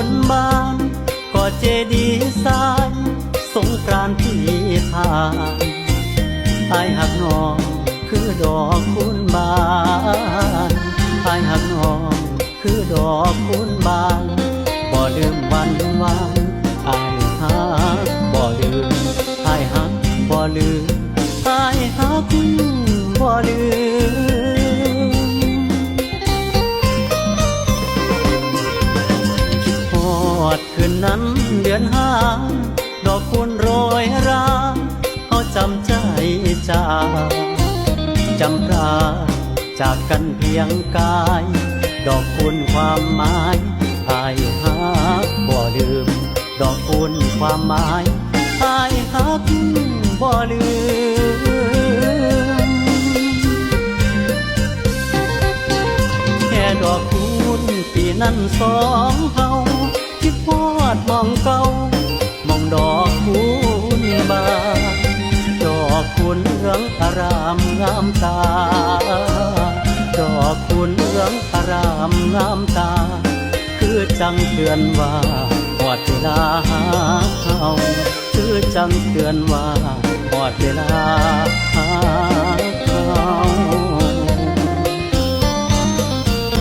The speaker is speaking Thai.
นบ้านก็เจดีย์ทรายสงกรานต์ที่ผ่านอายหักน้องคือดอกคูณบานอายหักน้องคือดอกคูณบานบ่ลืมวันวานอายหักบ่ลืมอายหักบ่ลืมอายหักบ่ลืมคิดฮอดคืนนั้นเดือนห้าดอกคูณโรยราเขาจำใจจำราจากกันเพียงกายดอกคูณความหมายอายหักบ่ลืมดอกคูณความหมายอายหักบ่ลืมแค่ดอกคูณปีนั้นสองเฮาคิดฮอดมองเก่ามองดอกคูณบานดอกคูณเหลืองอารามงามตาดอกคูณเหลืองอารามงามตาคือจังเตือนว่าหอดเวลาหาเขาคือจังเตือนว่าหอดเวลาหาเขา